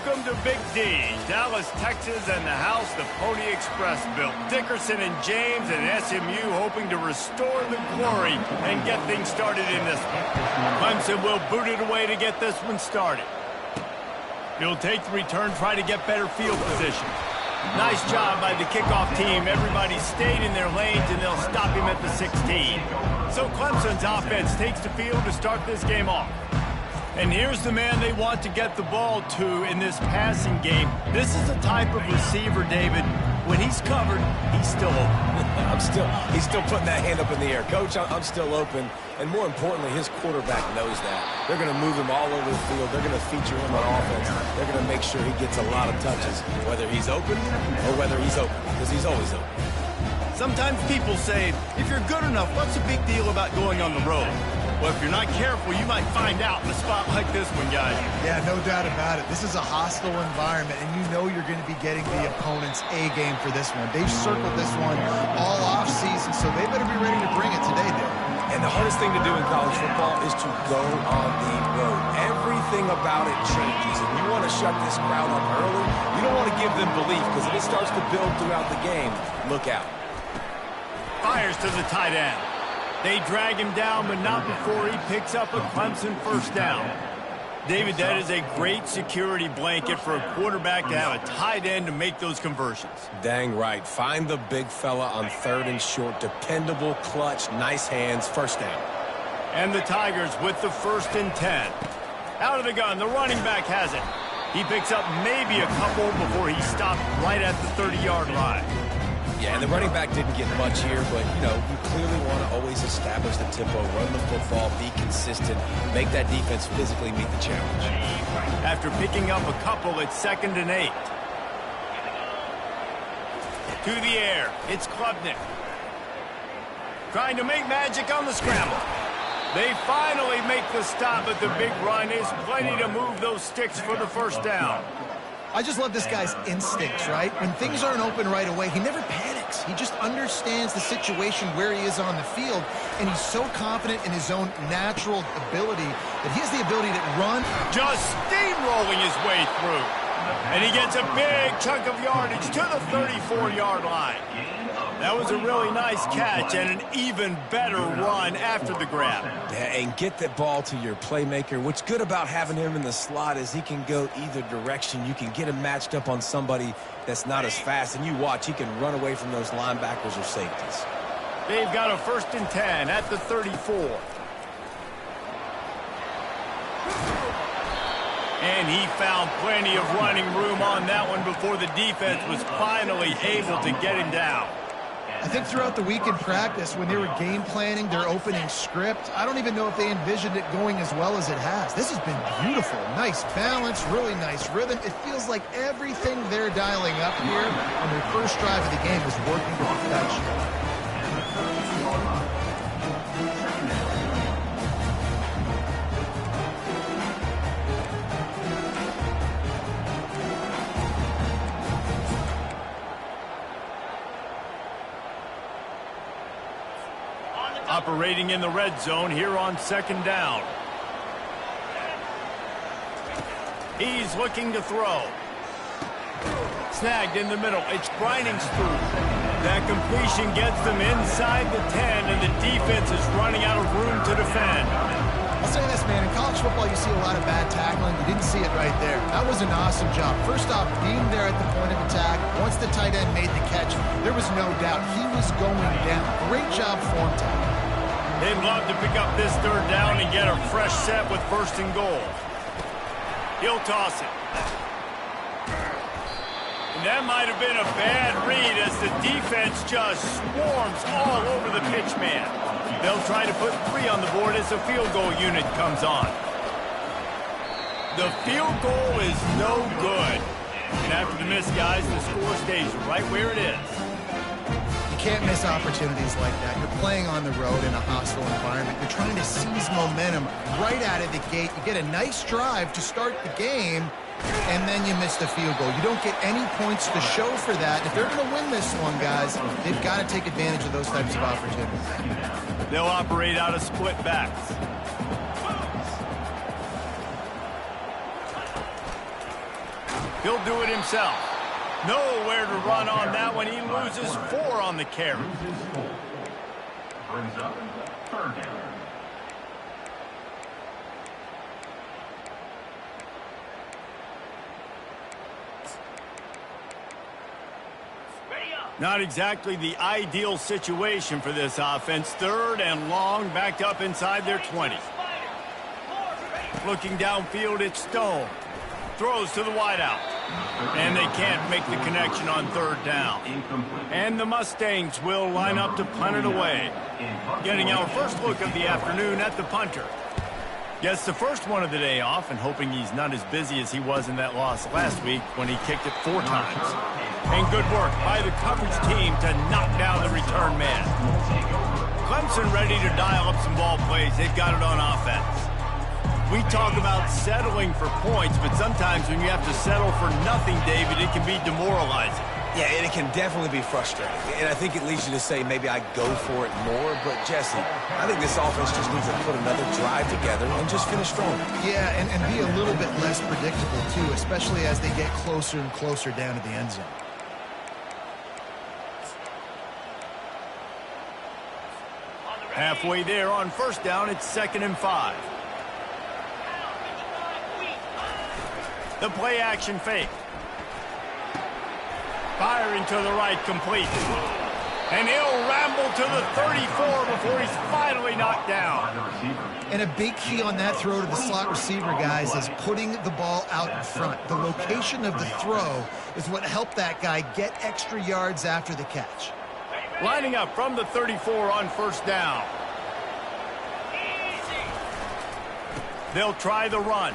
Welcome to Big D, Dallas, Texas, and the house the Pony Express built. Dickerson and James and SMU hoping to restore the glory and get things started in this one. Clemson will boot it away to get this one started. He'll take the return, try to get better field position. Nice job by the kickoff team. Everybody stayed in their lanes, and they'll stop him at the 16. So Clemson's offense takes the field to start this game off. And here's the man they want to get the ball to in this passing game. This is the type of receiver, David, when he's covered, he's still open. He's still putting that hand up in the air. Coach, I'm still open. And more importantly, his quarterback knows that. They're going to move him all over the field. They're going to feature him on offense. They're going to make sure he gets a lot of touches, whether he's open or whether he's open, because he's always open. Sometimes people say, if you're good enough, what's the big deal about going on the road? Well, if you're not careful, you might find out in a spot like this one, guys. Yeah, no doubt about it. This is a hostile environment, and you know you're going to be getting the opponent's A-game for this one. They've circled this one all off-season, so they better be ready to bring it today, Dave. And the hardest thing to do in college football is to go on the road. Everything about it changes, and you want to shut this crowd up early. You don't want to give them belief, because if it starts to build throughout the game, look out. Fires to the tight end. They drag him down, but not before he picks up a Clemson first down. David, that is a great security blanket for a quarterback to have a tight end to make those conversions. Dang right. Find the big fella on 3rd and short. Dependable, clutch, nice hands, first down. And the Tigers with the 1st and 10. Out of the gun, the running back has it. He picks up maybe a couple before he stopped right at the 30-yard line. Yeah, and the running back didn't get much here, but, you know, you clearly want to always establish the tempo, run the football, be consistent, make that defense physically meet the challenge. After picking up a couple, it's 2nd and 8. To the air, it's Klubnik. Trying to make magic on the scramble. They finally make the stop, but the big run is plenty to move those sticks for the first down. I just love this guy's instincts, right? When things aren't open right away, he never panics. He just understands the situation where he is on the field, and he's so confident in his own natural ability that he has the ability to run. Just steamrolling his way through. And he gets a big chunk of yardage to the 34-yard line. That was a really nice catch and an even better run after the grab. Yeah, and get that ball to your playmaker. What's good about having him in the slot is he can go either direction. You can get him matched up on somebody that's not as fast, and you watch, he can run away from those linebackers or safeties. They've got a 1st and 10 at the 34. And he found plenty of running room on that one before the defense was finally able to get him down. I think throughout the week in practice, when they were game planning their opening script, I don't even know if they envisioned it going as well as it has. This has been beautiful. Nice balance, really nice rhythm. It feels like everything they're dialing up here on their first drive of the game is working to perfection. Operating in the red zone here on 2nd down. He's looking to throw. Snagged in the middle. It's Breining's through. That completion gets them inside the 10, and the defense is running out of room to defend. I'll say this, man. In college football, you see a lot of bad tackling. You didn't see it right there. That was an awesome job. First off, being there at the point of attack. Once the tight end made the catch, there was no doubt he was going down. Great job form time. They'd love to pick up this 3rd down and get a fresh set with 1st and goal. He'll toss it. And that might have been a bad read as the defense just swarms all over the pitch man. They'll try to put 3 on the board as the field goal unit comes on. The field goal is no good. And after the miss, guys, the score stays right where it is. You can't miss opportunities like that. You're playing on the road in a hostile environment. You're trying to seize momentum right out of the gate. You get a nice drive to start the game, and then you miss the field goal. You don't get any points to show for that. If they're going to win this one, guys, they've got to take advantage of those types of opportunities. They'll operate out of split backs. He'll do it himself. Nowhere to run on that one. He loses 4 on the carry. Brings up third down. Not exactly the ideal situation for this offense. 3rd and long, backed up inside their 20. Looking downfield, it's Stone. Throws to the wideout. And they can't make the connection on 3rd down. And the Mustangs will line up to punt it away. Getting our first look of the afternoon at the punter. Gets the first one of the day off and hoping he's not as busy as he was in that loss last week when he kicked it 4 times. And good work by the coverage team to knock down the return man. Clemson ready to dial up some ball plays. They've got it on offense. We talk about settling for points, but sometimes when you have to settle for nothing, David, it can be demoralizing. Yeah, and it can definitely be frustrating. And I think it leads you to say maybe I go for it more. But, Jesse, I think this offense just needs to put another drive together and just finish strong. Yeah, and be a little bit less predictable, too, especially as they get closer and closer down to the end zone. Halfway there on 1st down, it's 2nd and 5. The play action fake. Firing to the right, complete. And he'll ramble to the 34 before he's finally knocked down. And a big key on that throw to the slot receiver, guys, is putting the ball out in front. The location of the throw is what helped that guy get extra yards after the catch. Lining up from the 34 on 1st down. They'll try the run.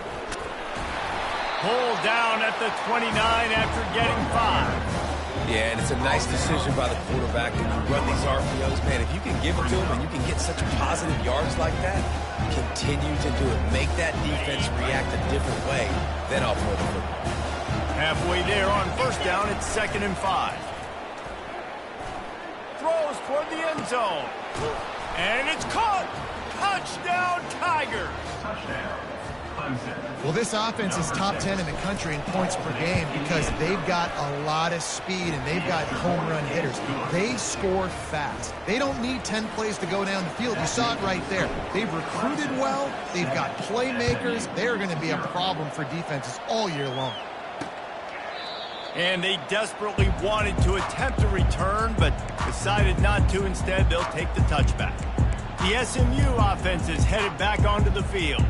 Pulled down at the 29 after getting 5. Yeah, and it's a nice decision by the quarterback when you run these RPOs. Man, if you can give it to him and you can get such positive yards like that, continue to do it. Make that defense react a different way, then I'll throw the football. Halfway there on 1st down, it's 2nd and 5. Throws toward the end zone. And it's caught. Touchdown, Tigers. Touchdown, Clemson. Well, this offense is top 10 in the country in points per game because they've got a lot of speed and they've got home run hitters. They score fast. They don't need 10 plays to go down the field. You saw it right there. They've recruited well. They've got playmakers. They're going to be a problem for defenses all year long. And they desperately wanted to attempt a return, but decided not to. Instead, they'll take the touchback. The SMU offense is headed back onto the field.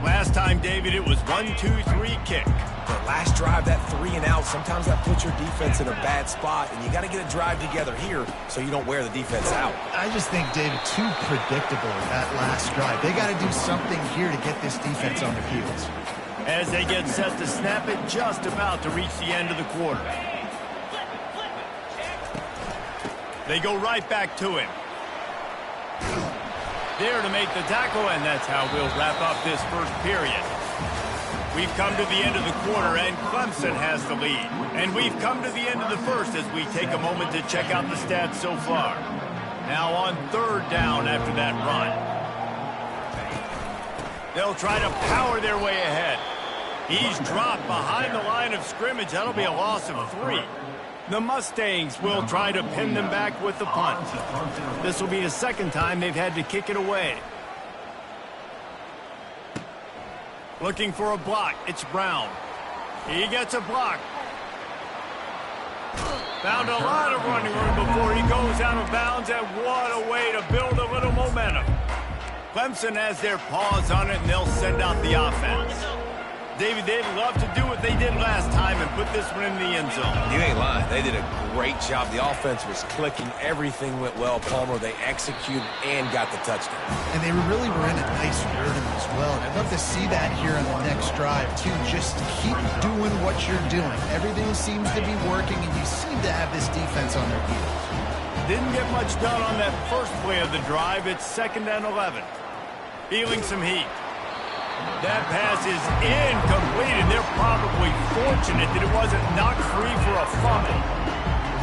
Last time, David, it was 1-2-3 kick. The last drive, that 3 and out, sometimes that puts your defense in a bad spot, and you got to get a drive together here so you don't wear the defense out. I just think, David, too predictable that last drive. They got to do something here to get this defense on their heels. As they get set to snap it, just about to reach the end of the quarter. They go right back to him. There to make the tackle, and that's how we'll wrap up this first period. We've come to the end of the quarter, and Clemson has the lead. And we've come to the end of the first as we take a moment to check out the stats so far. Now on 3rd down after that run. They'll try to power their way ahead. He's dropped behind the line of scrimmage. That'll be a loss of 3. The Mustangs will try to pin them back with the punt. This will be the 2nd time they've had to kick it away. Looking for a block. It's Brown. He gets a block. Found a lot of running room before he goes out of bounds, and what a way to build a little momentum. Clemson has their paws on it, and they'll send out the offense. David, they'd love to do what they did last time and put this one in the end zone. You ain't lying. They did a great job. The offense was clicking. Everything went well, Palmer. They executed and got the touchdown. And they really were in a nice rhythm as well. And I'd love to see that here on the next drive, too. Just keep doing what you're doing. Everything seems to be working, and you seem to have this defense on their heels. Didn't get much done on that first play of the drive. It's 2nd and 11. Feeling some heat. That pass is incomplete, and they're probably fortunate that it wasn't knocked free for a fumble.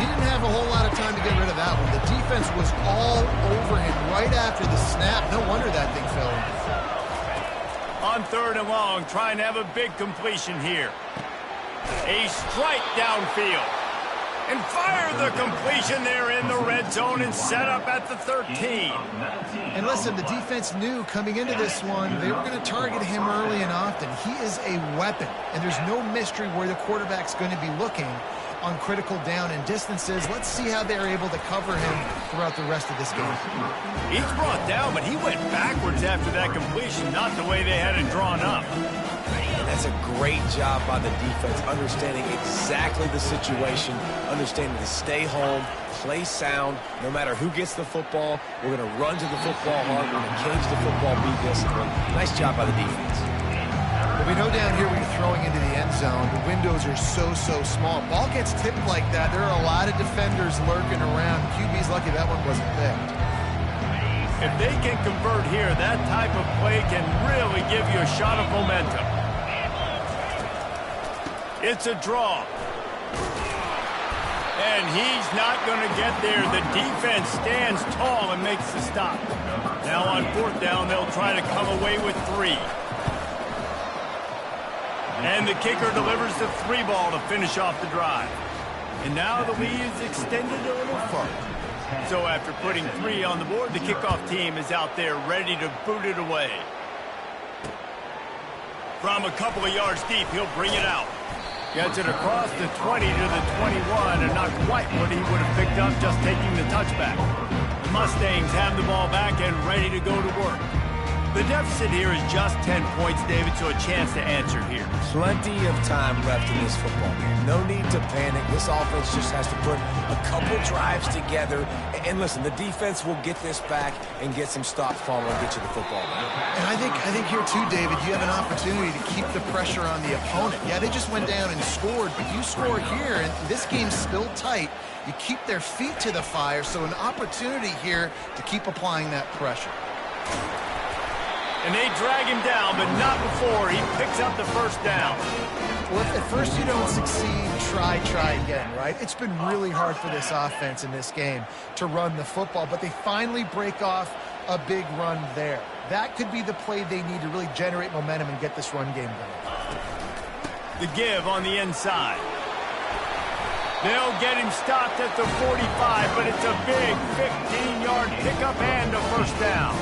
He didn't have a whole lot of time to get rid of that one. The defense was all over him right after the snap. No wonder that thing fell in. On 3rd and long, trying to have a big completion here. A strike downfield. And fire the completion there in the red zone and set up at the 13. And listen, the defense knew coming into this one, they were going to target him early and often. He is a weapon, and there's no mystery where the quarterback's going to be looking on critical down and distances. Let's see how they're able to cover him throughout the rest of this game. He's brought down, but he went backwards after that completion, not the way they had it drawn up. That's a great job by the defense, understanding exactly the situation, understanding to stay home, play sound. No matter who gets the football, we're going to run to the football hard. We're going to cage the football, be disciplined. Nice job by the defense. Well, we know down here when you're throwing into the end zone, the windows are so small. Ball gets tipped like that, there are a lot of defenders lurking around. QB's lucky that one wasn't picked. If they can convert here, that type of play can really give you a shot of momentum. It's a draw. And he's not going to get there. The defense stands tall and makes the stop. Now on fourth down, they'll try to come away with 3. And the kicker delivers the 3 ball to finish off the drive. And now the lead is extended a little further. So after putting 3 on the board, the kickoff team is out there ready to boot it away. From a couple of yards deep, he'll bring it out. Gets it across the 20 to the 21, and not quite what he would have picked up just taking the touchback. The Mustangs have the ball back and ready to go to work. The deficit here is just 10 points, David, so a chance to answer here. Plenty of time left in this football game. No need to panic. This offense just has to put a couple drives together. And listen, the defense will get this back and get some stops following and get you the football back. And I think here too, David, you have an opportunity to keep the pressure on the opponent. Yeah, they just went down and scored, but you score here, and this game's still tight. You keep their feet to the fire, so an opportunity here to keep applying that pressure. And they drag him down, but not before he picks up the first down. Well, if at first you don't succeed, try again, right? It's been really hard for this offense in this game to run the football, but they finally break off a big run there. That could be the play they need to really generate momentum and get this run game going. The give on the inside. They'll get him stopped at the 45, but it's a big 15-yard pickup and a first down.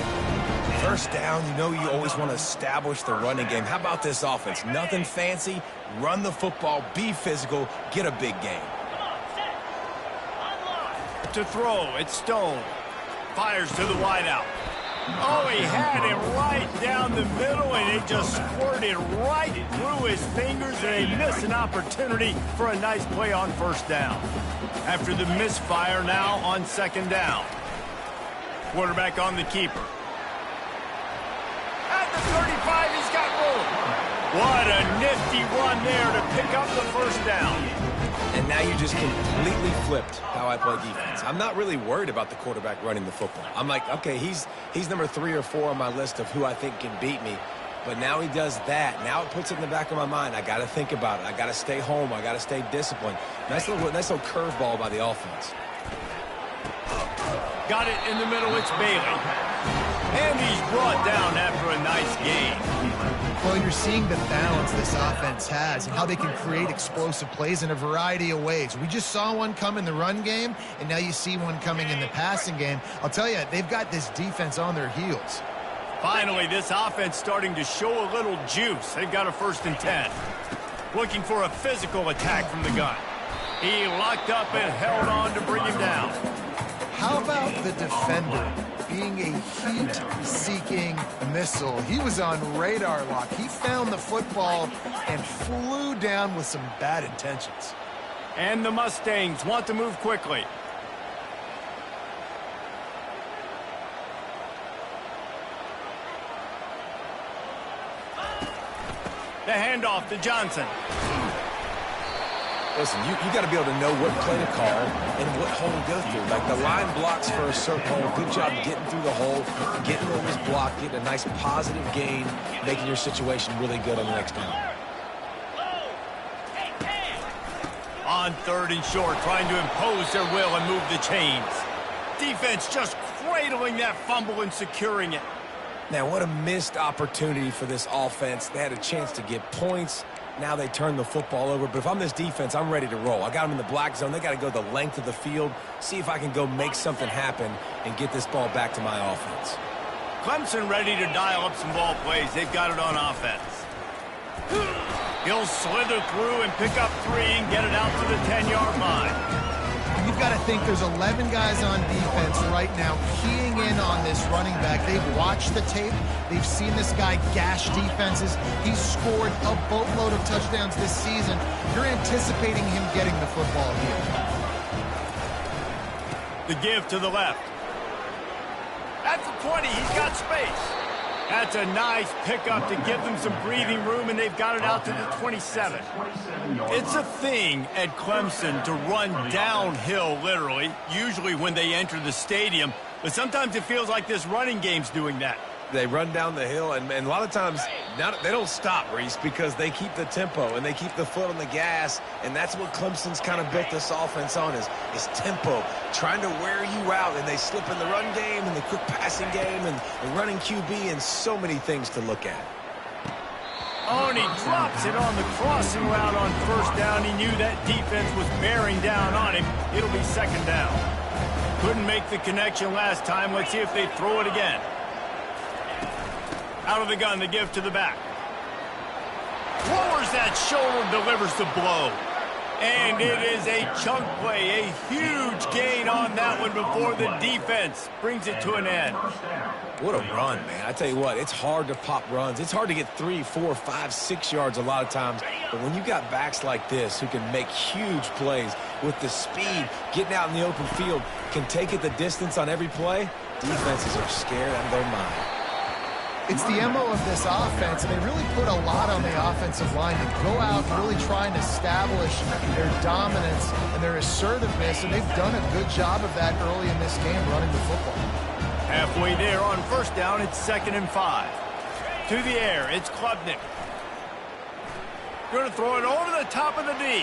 First down, you know you always want to establish the running game. How about this offense? Nothing fancy. Run the football, be physical, get a big gain. To throw, it's Stone. Fires to the wideout. Oh, he had him right down the middle, and it just squirted right through his fingers, and they miss an opportunity for a nice play on first down. After the misfire, now on second down. Quarterback on the keeper. At the 35, he's got room. What a nifty run there to pick up the first down. And now you just completely flipped how I play defense. I'm not really worried about the quarterback running the football. I'm like, okay, he's number 3 or 4 on my list of who I think can beat me. But now he does that. Now it puts it in the back of my mind. I got to think about it. I got to stay home. I got to stay disciplined. Nice little curveball by the offense. Got it in the middle. It's Bailey. And he's brought down after a nice gain. Well, you're seeing the balance this offense has and how they can create explosive plays in a variety of ways. We just saw one come in the run game, and now you see one coming in the passing game. I'll tell you, they've got this defense on their heels. Finally, this offense starting to show a little juice. They've got a 1st and 10. Looking for a physical attack from the gun. He locked up and held on to bring him down. How about the defender being a heat-seeking missile? He was on radar lock. He found the football and flew down with some bad intentions. And the Mustangs want to move quickly. The handoff to Johnson. Listen, you got to be able to know what play to call and what hole to go through. Like the line blocks for a certain hole. Good job getting through the hole, getting over his block, getting a nice positive gain, making your situation really good on the next down. On 3rd and short, trying to impose their will and move the chains. Defense just cradling that fumble and securing it. Now, what a missed opportunity for this offense. They had a chance to get points. Now they turn the football over. But if I'm this defense, I'm ready to roll. I got them in the black zone. They got to go the length of the field, see if I can go make something happen and get this ball back to my offense. Clemson ready to dial up some ball plays. They've got it on offense. He'll slither through and pick up 3 and get it out to the 10-yard line. You've got to think there's 11 guys on defense right now keying in on this running back. They've watched the tape. They've seen this guy gash defenses. He's scored a boatload of touchdowns this season. You're anticipating him getting the football here. The give to the left. At the 20, he's got space. That's a nice pickup to give them some breathing room, and they've got it out to the 27. It's a thing at Clemson to run downhill, literally, usually when they enter the stadium. But sometimes it feels like this running game's doing that. They run down the hill, and a lot of times they don't stop, Reese, because they keep the tempo and they keep the foot on the gas, and that's what Clemson's kind of built this offense on is tempo, trying to wear you out, and they slip in the run game and the quick passing game and the running QB and so many things to look at. Oh, and he drops it on the crossing route on first down. He knew that defense was bearing down on him. It'll be second down. Couldn't make the connection last time. Let's see if they throw it again. Out of the gun, the give to the back. Lowers that shoulder, delivers the blow. And it is a chunk play, a huge gain on that one before the defense brings it to an end. What a run, man. I tell you what, it's hard to pop runs. It's hard to get 3, 4, 5, 6 yards a lot of times. But when you got backs like this who can make huge plays with the speed, getting out in the open field, can take it the distance on every play, defenses are scared out of their mind. It's the MO of this offense, and they really put a lot on the offensive line to go out and really try and establish their dominance and their assertiveness, and they've done a good job of that early in this game running the football. Halfway there on first down, it's 2nd and 5. To the air, it's Klubnik. Going to throw it over the top of the D.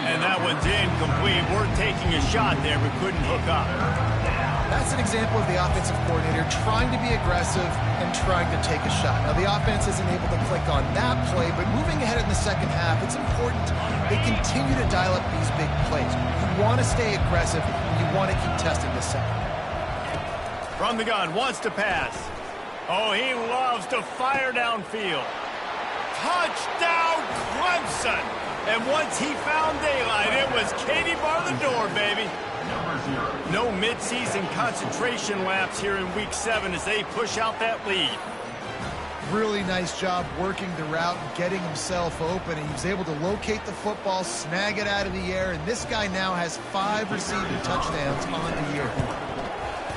And that one's incomplete. We're taking a shot there, but couldn't hook up. That's an example of the offensive coordinator trying to be aggressive and trying to take a shot. Now, the offense isn't able to click on that play, but moving ahead in the second half, it's important they continue to dial up these big plays. You want to stay aggressive, and you want to keep testing this second. From the gun, wants to pass. Oh, he loves to fire downfield. Touchdown, Clemson! And once he found daylight, it was Katie bar the door, baby. No midseason concentration laps here in Week 7 as they push out that lead. Really nice job working the route and getting himself open. He was able to locate the football, snag it out of the air, and this guy now has 5 receiving touchdowns on the year.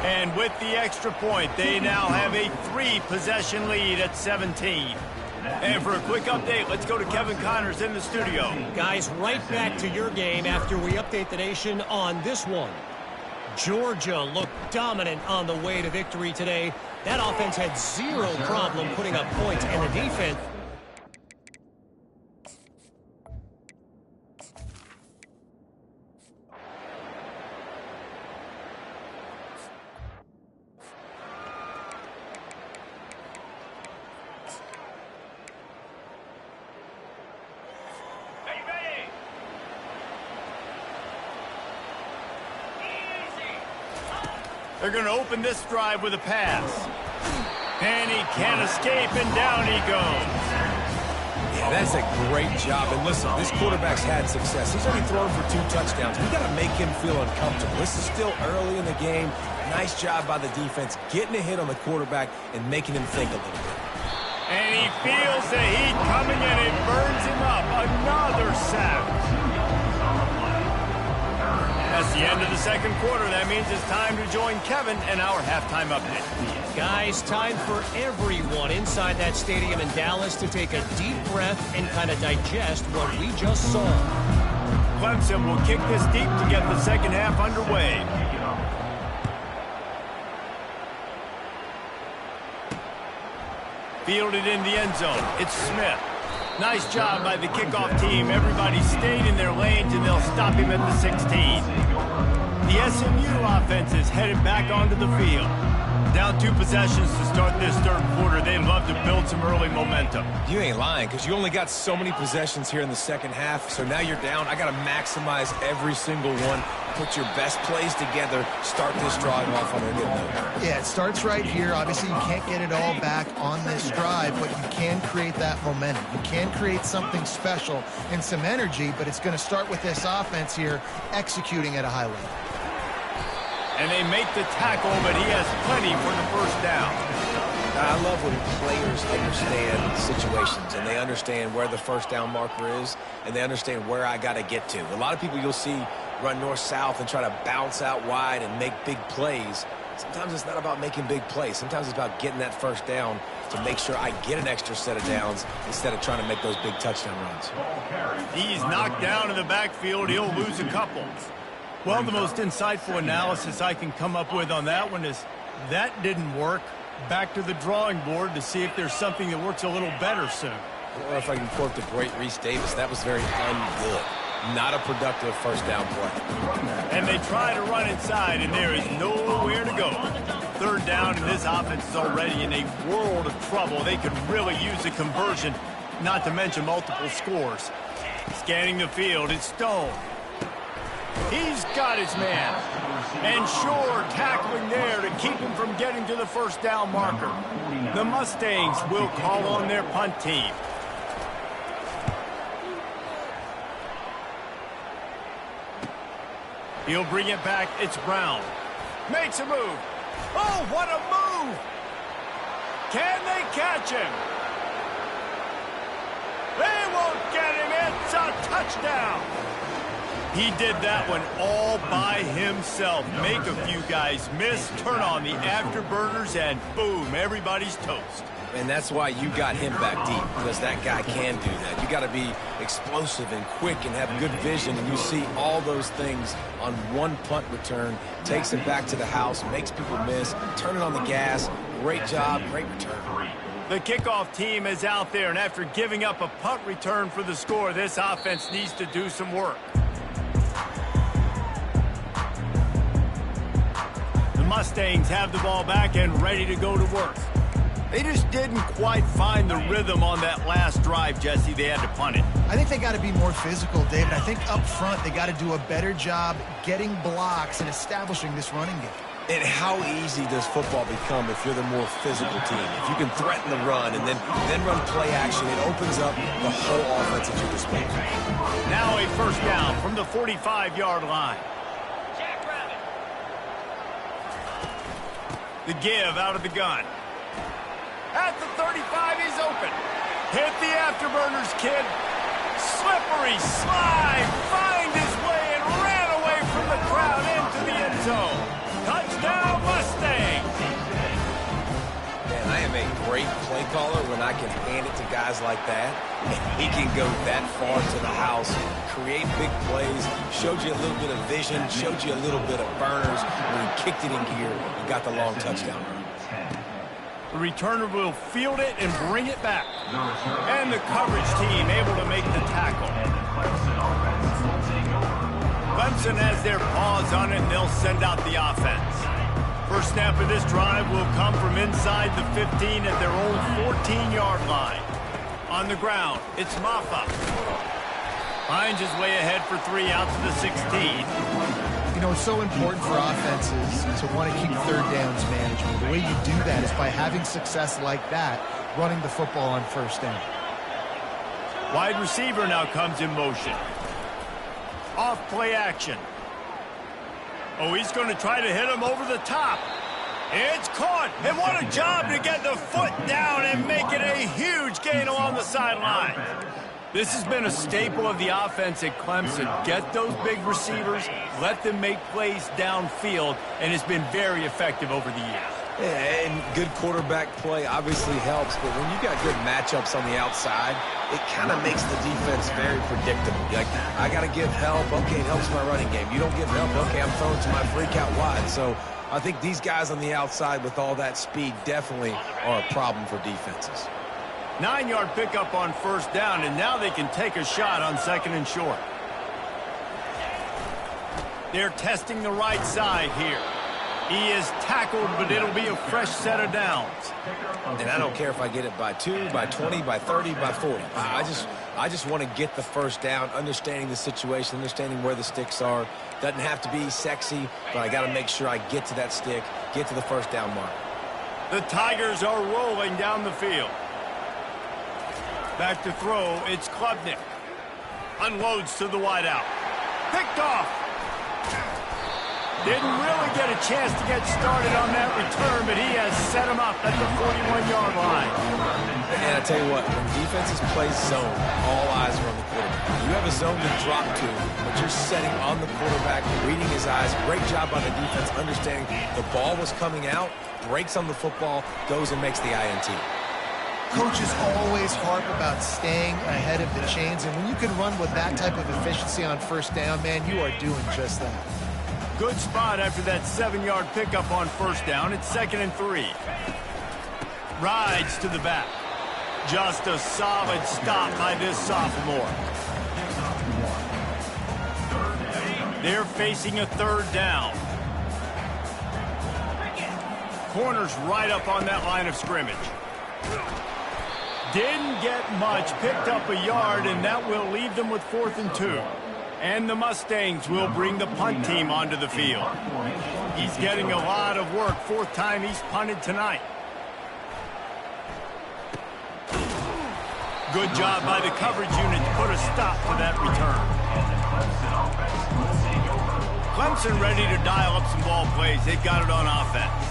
And with the extra point, they now have a 3-possession lead at 17. And for a quick update, let's go to Kevin Connors in the studio. Guys, right back to your game after we update the nation on this one. Georgia looked dominant on the way to victory today. That offense had 0 problem putting up points, and the defense... They're going to open this drive with a pass. And he can't escape, and down he goes. Yeah, that's a great job. And listen, this quarterback's had success. He's already thrown for 2 touchdowns. We got to make him feel uncomfortable. This is still early in the game. Nice job by the defense, getting a hit on the quarterback and making him think a little bit. And he feels the heat coming, and it burns him up. Another sack. That's the end of the second quarter. That means it's time to join Kevin and our halftime update. Guys, time for everyone inside that stadium in Dallas to take a deep breath and kind of digest what we just saw. Clemson will kick this deep to get the second half underway. Fielded in the end zone. It's Smith. Nice job by the kickoff team. Everybody stayed in their lanes, and they'll stop him at the 16. The SMU offense is headed back onto the field. Down 2 possessions to start this third quarter. They'd love to build some early momentum. You ain't lying, because you only got so many possessions here in the second half, so now you're down. I got to maximize every single one. Put your best plays together. Start this drive off on a good note. Yeah, it starts right here. Obviously, you can't get it all back on this drive, but you can create that momentum. You can create something special and some energy, but it's going to start with this offense here executing at a high level. And they make the tackle, but he has plenty for the first down. I love when players understand situations and they understand where the first down marker is and they understand where I got to get to. A lot of people you'll see run north-south and try to bounce out wide and make big plays. Sometimes it's not about making big plays. Sometimes it's about getting that first down to make sure I get an extra set of downs instead of trying to make those big touchdown runs. He's knocked down in the backfield. He'll lose a couple. Well, the most insightful analysis I can come up with on that one is that didn't work. Back to the drawing board to see if there's something that works a little better soon. Or if I can quote the great Reese Davis, that was very ungood. Not a productive first down play. And they try to run inside, and there is nowhere to go. Third down, and this offense is already in a world of trouble. They could really use a conversion, not to mention multiple scores. Scanning the field, it's Stone. He's got his man. And sure, tackling there to keep him from getting to the first down marker. The Mustangs will call on their punt team. He'll bring it back. It's Brown. Makes a move. Oh, what a move! Can they catch him? They won't get him. It's a touchdown. He did that one all by himself. Make a few guys miss, turn on the afterburners, and boom, everybody's toast. And that's why you got him back deep, because that guy can do that. You got to be explosive and quick and have good vision, and you see all those things on one punt return. Takes it back to the house, makes people miss, turning on the gas. Great job, great return. The kickoff team is out there, and after giving up a punt return for the score, this offense needs to do some work. Mustangs have the ball back and ready to go to work. They just didn't quite find the rhythm on that last drive, Jesse. They had to punt it. I think they got to be more physical, David. I think up front they got to do a better job getting blocks and establishing this running game. And how easy does football become if you're the more physical team? If you can threaten the run and then run play action, it opens up the whole offense at your disposal. Now a first down from the 45-yard line. The give out of the gun. At the 35, he's open. Hit the afterburners, kid. Slippery slide. Find his way and ran away from the crowd into the end zone. Touchdown, Mustang. Man, I am a great play caller when I can hand it to guys like that. And he can go that far to the house, create big plays, showed you a little bit of vision, showed you a little bit of burners when he kicked it in gear and got the long touchdown run. The returner will field it and bring it back. And the coverage team able to make the tackle. Clemson has their paws on it, and they'll send out the offense. First snap of this drive will come from inside the 15 at their own 14-yard line. On the ground, it's Maffa. Finds his way ahead for 3 out to the 16. You know, it's so important for offenses to want to keep third downs manageable. The way you do that is by having success like that, running the football on first down. Wide receiver now comes in motion. Off play action. Oh, he's going to try to hit him over the top. It's caught, and what a job to get the foot down and make it a huge gain along the sideline. This has been a staple of the offense at Clemson. Get those big receivers, let them make plays downfield, and it's been very effective over the years. Yeah, and good quarterback play obviously helps, but when you got good matchups on the outside, it kind of makes the defense very predictable. Like, I got to give help. Okay, it helps my running game. You don't give help. Okay, I'm throwing to my freak out wide. So I think these guys on the outside with all that speed definitely are a problem for defenses. 9-yard pickup on first down, and now they can take a shot on second and short. They're testing the right side here. He is tackled, but it'll be a fresh set of downs. And I don't care if I get it by 2, by 20, by 30, by 40. I just want to get the first down, understanding the situation, understanding where the sticks are. Doesn't have to be sexy, but I got to make sure I get to that stick, get to the first down mark. The Tigers are rolling down the field. Back to throw, it's Klubnik. Unloads to the wideout. Picked off. Didn't really get a chance to get started on that return, but he has set him up at the 41-yard line. And I tell you what, when defenses play zone, all eyes are on the quarterback. You have a zone to drop to, but you're setting on the quarterback, reading his eyes. Great job by the defense, understanding the ball was coming out, breaks on the football, goes and makes the INT. Coaches always harp about staying ahead of the chains, and when you can run with that type of efficiency on first down, man, you are doing just that. Good spot after that 7-yard pickup on first down. It's 2nd and 3. Rides to the back. Just a solid stop by this sophomore. They're facing a 3rd down. Corner's right up on that line of scrimmage. Didn't get much, picked up a yard, and that will leave them with 4th and 2. And the Mustangs will bring the punt team onto the field. He's getting a lot of work. 4th time he's punted tonight. Good job by the coverage unit to put a stop to that return. Clemson ready to dial up some ball plays. They've got it on offense.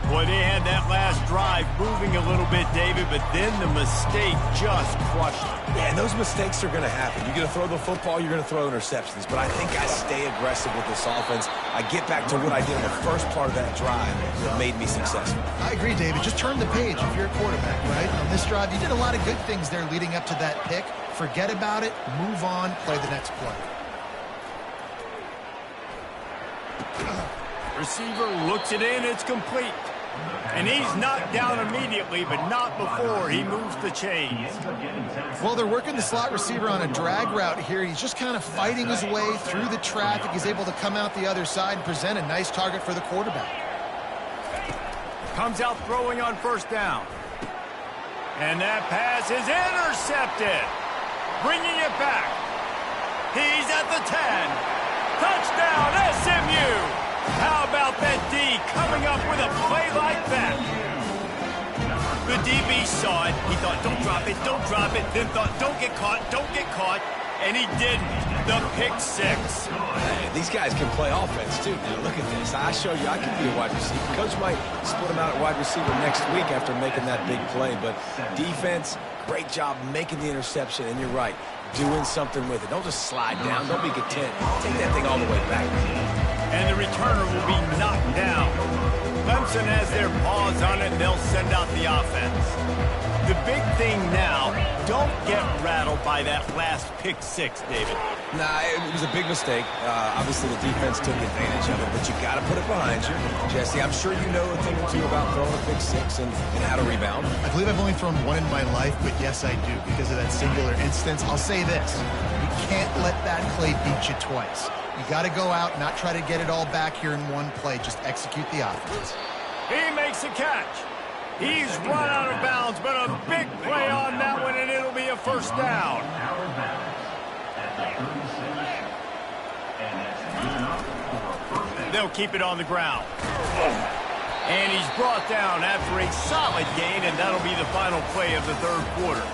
Boy, they had that last drive moving a little bit, David, but then the mistake just crushed them. Yeah, and those mistakes are going to happen. You're going to throw the football, you're going to throw interceptions. But I think I stay aggressive with this offense. I get back to what I did in the first part of that drive that made me successful. I agree, David. Just turn the page if you're a quarterback, right? On this drive, you did a lot of good things there leading up to that pick. Forget about it, move on, play the next play. Receiver looks it in, it's complete. And he's knocked down immediately, but not before he moves the chains. Well, they're working the slot receiver on a drag route here. He's just kind of fighting his way through the traffic. He's able to come out the other side and present a nice target for the quarterback. Comes out throwing on first down. And that pass is intercepted. Bringing it back. He's at the 10. Touchdown, SMU. How about that D coming up with a play like that? The DB saw it. He thought, don't drop it, then thought, don't get caught, and he didn't. The pick 6. Hey, these guys can play offense, too. Now, look at this. I showed you I can be a wide receiver. Coach might split him out at wide receiver next week after making that big play, but defense, great job making the interception, and you're right, doing something with it. Don't just slide down. Don't be content. Take that thing all the way back. And the returner will be knocked down. Clemson has their paws on it, and they'll send out the offense. The big thing now, don't get rattled by that last pick 6, David. Nah, it was a big mistake. Obviously, the defense took advantage of it, but you got to put it behind you. Jesse, I'm sure you know a thing or two about throwing a pick 6 and how to rebound. I believe I've only thrown one in my life, but yes, I do, because of that singular instance. I'll say this. You can't let that play beat you twice. You got to go out, not try to get it all back here in one play. Just execute the offense. He makes a catch. He's run out of bounds, but a big play on that one, and it'll be a first down. They'll keep it on the ground. And he's brought down after a solid gain, and that'll be the final play of the 3rd quarter.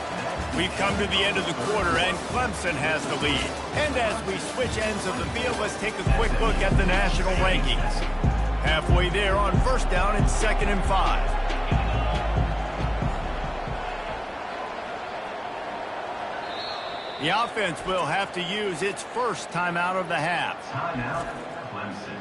We've come to the end of the quarter, and Clemson has the lead. And as we switch ends of the field, let's take a quick look at the national rankings. Halfway there on first down, it's 2nd and 5. The offense will have to use its first timeout of the half. Timeout, Clemson.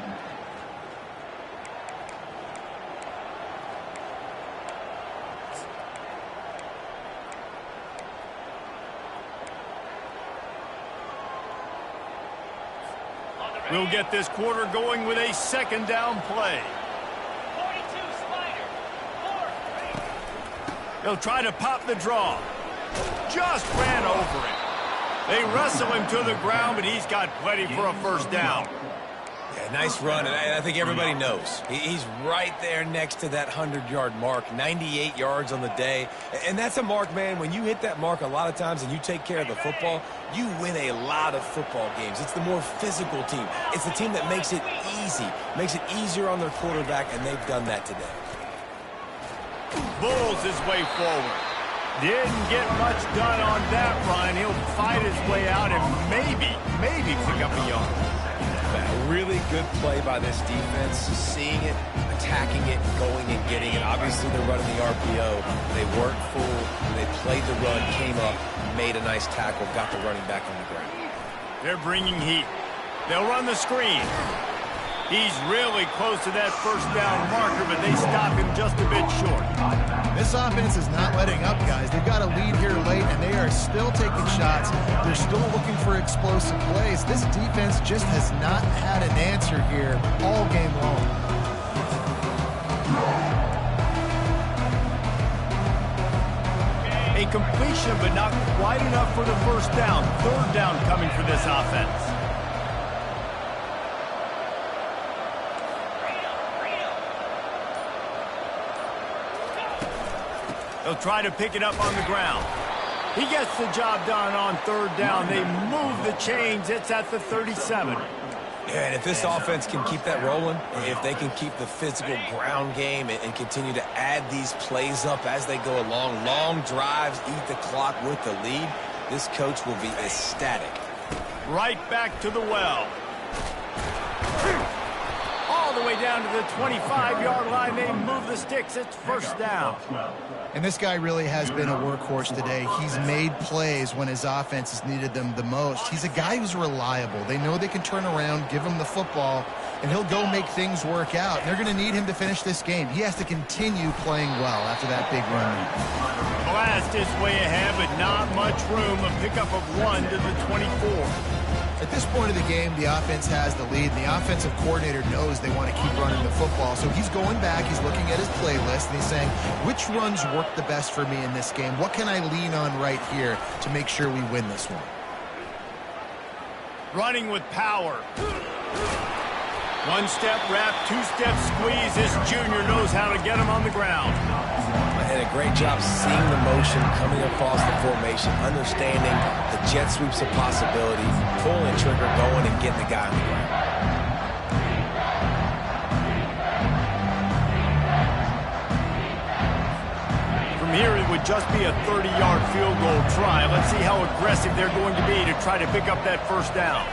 We'll get this quarter going with a 2nd down play. 42 Spider. 4-3. They'll try to pop the draw. Just ran over it. They wrestle him to the ground, but he's got plenty for a first down. Yeah, nice run, and I think everybody knows. He's right there next to that 100-yard mark, 98 yards on the day. And that's a mark, man, when you hit that mark a lot of times and you take care of the football, you win a lot of football games. It's the more physical team. It's the team that makes it easy, makes it easier on their quarterback, and they've done that today. Bulls his way forward. Didn't get much done on that run. He'll fight his way out and maybe pick up a yard. A really good play by this defense, seeing it, attacking it, going and getting it. Obviously, they're running the RPO. They weren't full. They played the run, came up, made a nice tackle, got the running back on the ground. They're bringing heat. They'll run the screen. He's really close to that first down marker, but they stop him just a bit short. This offense is not letting up, guys. They've got a lead here late, and they are still taking shots. They're still looking for explosive plays. This defense just has not had an answer here all game long. A completion, but not quite enough for the first down. Third down coming for this offense. They'll try to pick it up on the ground. He gets the job done on third down. They move the chains. It's at the 37. Yeah, and if this offense can keep that rolling, if they can keep the physical ground game and continue to add these plays up as they go along, long drives, eat the clock with the lead, this coach will be ecstatic. Right back to the well. All the way down to the 25-yard line. They move the sticks. It's first down. And this guy really has been a workhorse today. He's made plays when his offense has needed them the most. He's a guy who's reliable. They know they can turn around, give him the football, and he'll go make things work out. And they're going to need him to finish this game. He has to continue playing well after that big run. Blast his way ahead, but not much room. A pickup of 1 to the 24. At this point of the game, the offense has the lead, and the offensive coordinator knows they want to keep running the football. So he's going back, he's looking at his playlist, and he's saying, which runs work the best for me in this game? What can I lean on right here to make sure we win this one? Running with power. One-step wrap, two-step squeeze. This junior knows how to get him on the ground. And a great job seeing the motion coming across the formation, understanding the jet sweeps of possibility, pulling the trigger, going and getting the guy on the ground. From here, it would just be a 30-yard field goal try. Let's see how aggressive they're going to be to try to pick up that first down.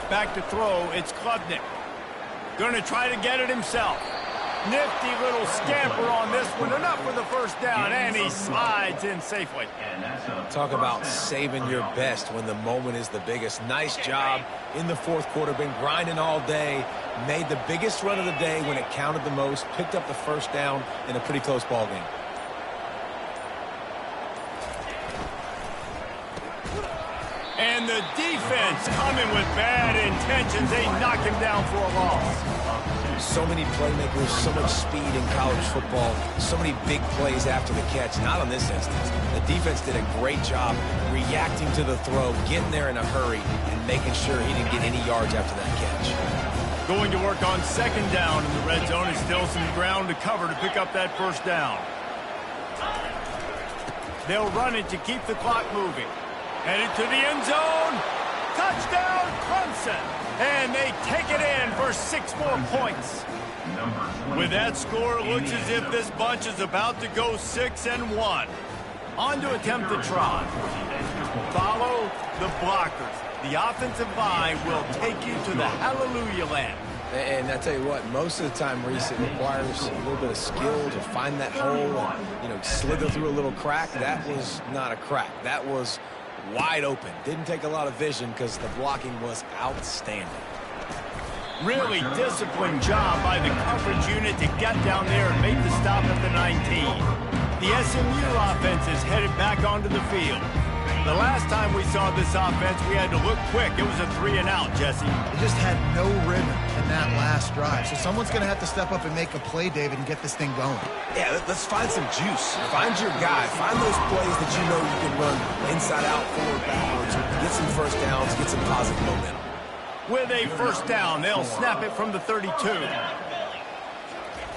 Back to throw, it's Klubnik. Going to try to get it himself. Nifty little scamper on this one. Enough for the first down, and he slides in safely. Talk about saving your best when the moment is the biggest. Nice job in the fourth quarter. Been grinding all day. Made the biggest run of the day when it counted the most. Picked up the first down in a pretty close ball game. And the defense coming with bad intentions. They knock him down for a loss. So many playmakers, so much speed in college football, so many big plays after the catch. Not on this instance. The defense did a great job reacting to the throw, getting there in a hurry, and making sure he didn't get any yards after that catch. Going to work on second down in the red zone. Is still some ground to cover to pick up that first down. They'll run it to keep the clock moving. Headed to the end zone. Touchdown, Clemson. And they take it in for 6 more points. With that score, it looks as if this bunch is about to go 6-1. On to attempt the try. Follow the blockers. The offensive line will take you to the hallelujah land. And I tell you what, most of the time, Reese, it requires a little bit of skill to find that hole and, slither through a little crack. That was not a crack. That was wide open. Didn't take a lot of vision because the blocking was outstanding. Really disciplined job by the coverage unit to get down there and make the stop at the 19. The SMU offense is headed back onto the field. The last time we saw this offense, we had to look quick. It was a 3-and-out, Jesse. They just had no rhythm in that last drive. So someone's going to have to step up and make a play, David, and get this thing going. Yeah, let's find some juice. Find your guy. Find those plays that you know you can run inside out, forward, backwards. Get some first downs, get some positive momentum. with a first down. They'll snap it from the 32.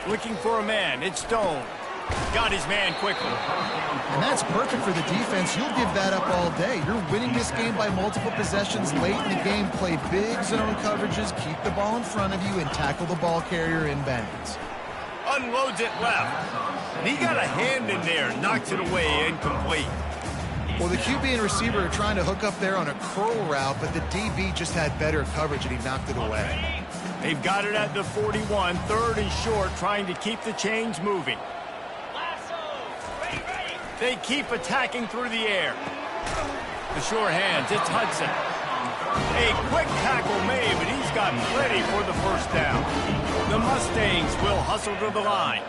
Looking for a man. It's Stone. Got his man quickly. And that's perfect for the defense. You'll give that up all day. You're winning this game by multiple possessions late in the game. Play big zone coverages, keep the ball in front of you, and tackle the ball carrier in bounds. Unloads it left. He got a hand in there. Knocks it away. Incomplete. Well, the QB and receiver are trying to hook up there on a curl route, but the DB just had better coverage, and he knocked it away. They've got it at the 41. Third and short, trying to keep the chains moving. They keep attacking through the air. The sure hands, it's Hudson. A quick tackle made, but he's got plenty for the first down. The Mustangs will hustle to the line.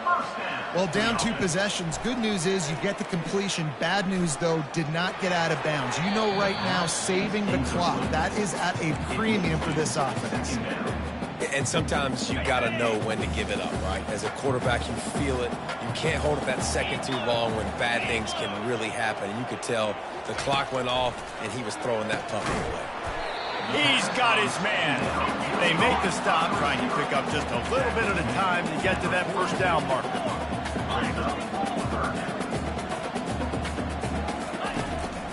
Well, down 2 possessions. Good news is you get the completion. Bad news, though, did not get out of bounds. You know right now, saving the clock, that is at a premium for this offense. And sometimes you got to know when to give it up, right? As a quarterback, you feel it. You can't hold it that second too long when bad things can really happen. And you could tell the clock went off, and he was throwing that puppy away. He's got his man. They make the stop, trying to pick up just a little bit at a time to get to that first down marker.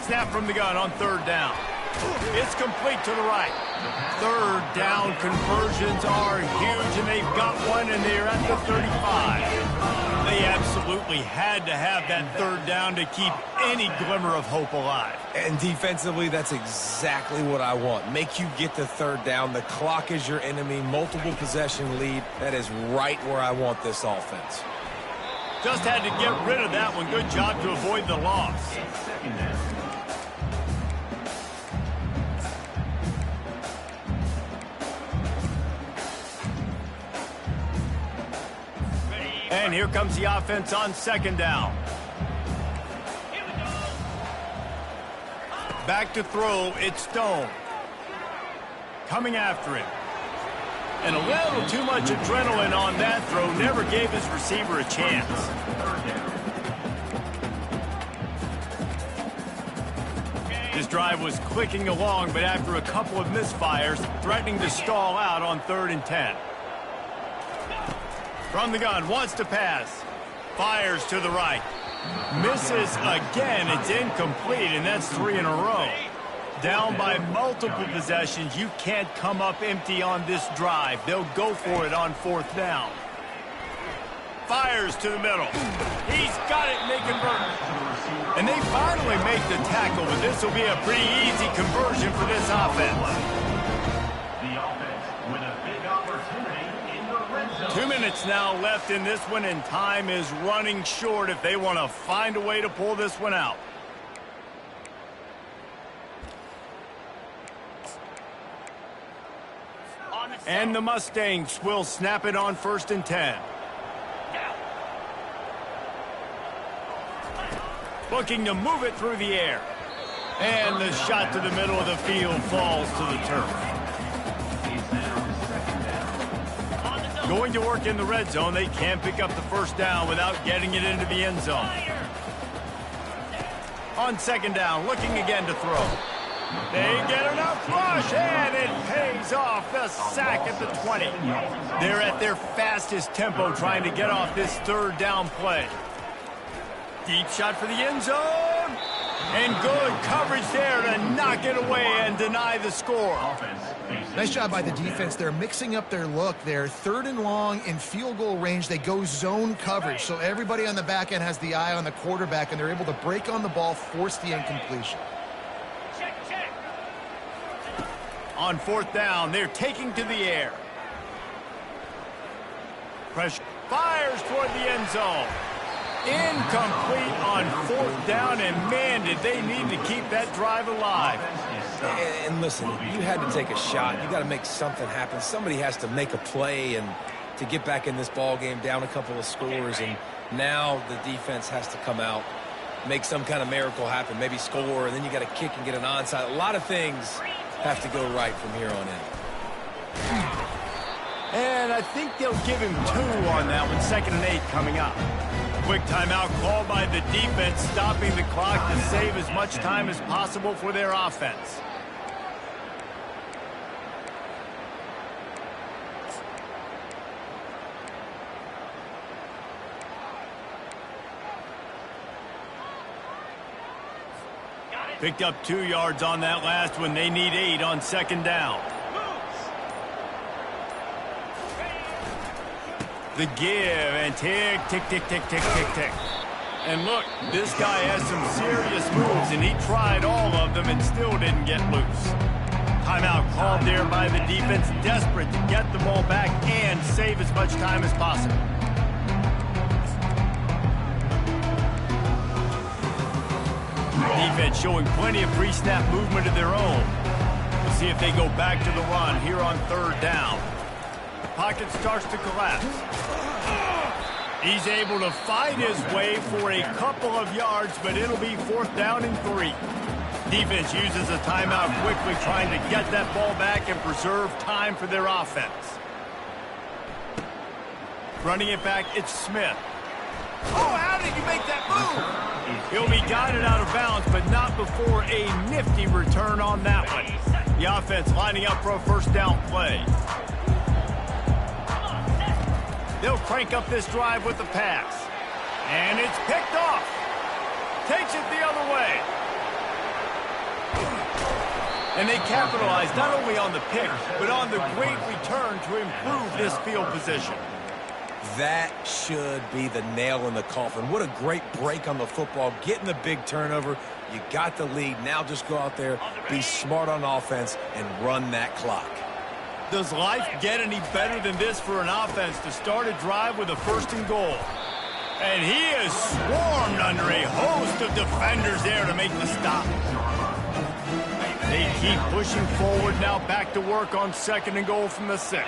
Snap from the gun on third down. It's complete to the right. Third down conversions are huge, and they've got one, and they're at the 35. They absolutely had to have that third down to keep any glimmer of hope alive. And defensively, that's exactly what I want. Make you get the third down. The clock is your enemy. Multiple possession lead. That is right where I want this offense. Just had to get rid of that one. Good job to avoid the loss. And here comes the offense on second down. Back to throw, it's Stone. Coming after him. And a little too much adrenaline on that throw. Never gave his receiver a chance. This drive was clicking along, but after a couple of misfires, threatening to stall out on 3rd and 10. From the gun, wants to pass. Fires to the right. Misses again. It's incomplete, and that's 3 in a row. Down by multiple possessions. You can't come up empty on this drive. They'll go for it on 4th down. Fires to the middle. He's got it, and they convert. And they finally make the tackle, but this will be a pretty easy conversion for this offense. 2 minutes now left in this one, and time is running short if they want to find a way to pull this one out. And the Mustangs will snap it on 1st and 10. Looking to move it through the air. And the shot to the middle of the field falls to the turf. Going to work in the red zone. They can't pick up the first down without getting it into the end zone. On 2nd down, looking again to throw. They get enough rush, and it pays off. The sack at the 20. They're at their fastest tempo trying to get off this 3rd down play. Deep shot for the end zone. And good coverage there to knock it away and deny the score. Nice job by the defense. They're mixing up their look. They're 3rd and long in field goal range. They go zone coverage. So everybody on the back end has the eye on the quarterback, and they're able to break on the ball, force the incompletion. Check. On 4th down, they're taking to the air. Pressure. Fires toward the end zone. Incomplete on 4th down, and man, did they need to keep that drive alive. And listen, you had to take a shot. You got to make something happen. Somebody has to make a play and to get back in this ball game, down a couple of scores, and now the defense has to come out, make some kind of miracle happen, maybe score, and then you got to kick and get an onside. A lot of things have to go right from here on in. And I think they'll give him 2 on that one. 2nd and 8 coming up. Quick timeout called by the defense, stopping the clock to save as much time as possible for their offense. Picked up 2 yards on that last one. They need 8 on second down. The give and tick, tick, tick, tick, tick, tick, tick. And look, this guy has some serious moves, and he tried all of them and still didn't get loose. Timeout called there by the defense, desperate to get the ball back and save as much time as possible. Defense showing plenty of pre-snap movement of their own. We'll see if they go back to the run here on third down. The pocket starts to collapse. He's able to fight his way for a couple of yards, but it'll be 4th down and 3. Defense uses a timeout quickly, trying to get that ball back and preserve time for their offense. Running it back, it's Smith. Oh, how did you make that move? He'll be guided out of bounds, but not before a nifty return on that one. The offense lining up for a 1st down play. They'll crank up this drive with the pass. And it's picked off. Takes it the other way. And they capitalize not only on the pick, but on the great return to improve this field position. That should be the nail in the coffin. What a great break on the football. Getting the big turnover. You got the lead. Now just go out there, be smart on offense, and run that clock. Does life get any better than this for an offense to start a drive with a 1st and goal? And he is swarmed under a host of defenders there to make the stop. They keep pushing forward now, back to work on 2nd and goal from the 6.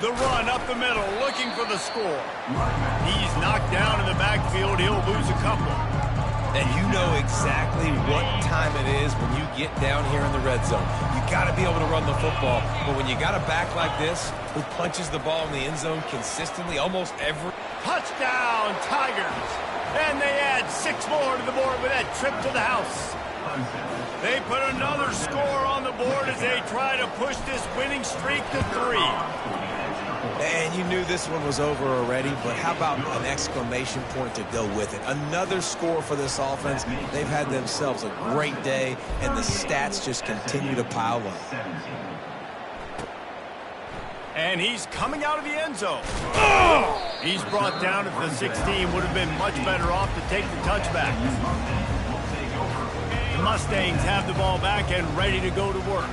The run up the middle, looking for the score. He's knocked down in the backfield. He'll lose a couple. And you know exactly what time it is when you get down here in the red zone. You got to be able to run the football. But when you got a back like this, who punches the ball in the end zone consistently, almost every... Touchdown, Tigers! And they add 6 more to the board with that trip to the house. They put another score on the board as they try to push this winning streak to 3. And you knew this one was over already, but how about an exclamation point to go with it? Another score for this offense. They've had themselves a great day, and the stats just continue to pile up. And he's coming out of the end zone. Oh! He's brought down at the 16. Would have been much better off to take the touchback. The Mustangs have the ball back and ready to go to work.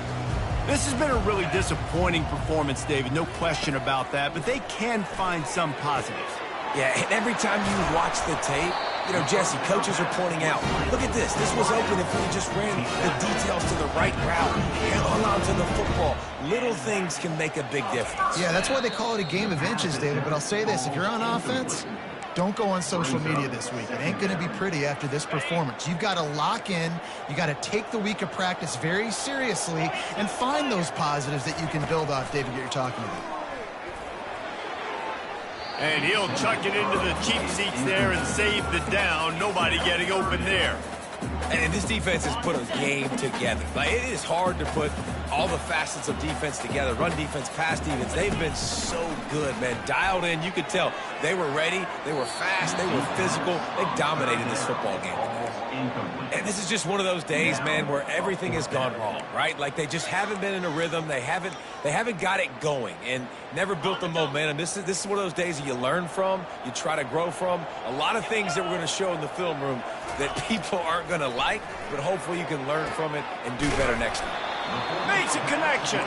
This has been a really disappointing performance, David, no question about that, but they can find some positives. Yeah, and every time you watch the tape, you know, Jesse, coaches are pointing out, look at this. This was open if we just ran the details to the right route and hung on to the football. Little things can make a big difference. Yeah, that's why they call it a game of inches, David. But I'll say this, if you're on offense, don't go on social media this week. It ain't going to be pretty after this performance. You've got to lock in. You got to take the week of practice very seriously and find those positives that you can build off, David, that you're talking about. And he'll chuck it into the cheap seats there and save the down. Nobody getting open there. And this defense has put a game together. Like, it is hard to put all the facets of defense together. Run defense, pass defense. They've been so good, man. Dialed in. You could tell they were ready. They were fast. They were physical. They dominated this football game. And this is just one of those days, man, where everything has gone wrong, right? Like, they just haven't been in a rhythm. They haven't got it going and never built the momentum. This is one of those days that you learn from, you try to grow from. A lot of things that we're going to show in the film room that people aren't going to like, but hopefully you can learn from it and do better next time. Makes a connection.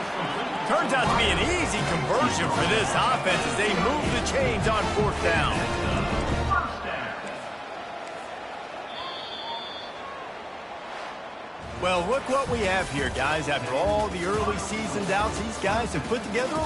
Turns out to be an easy conversion for this offense as they move the chains on 4th down. Well, look what we have here, guys. After all the early season doubts, these guys have put together a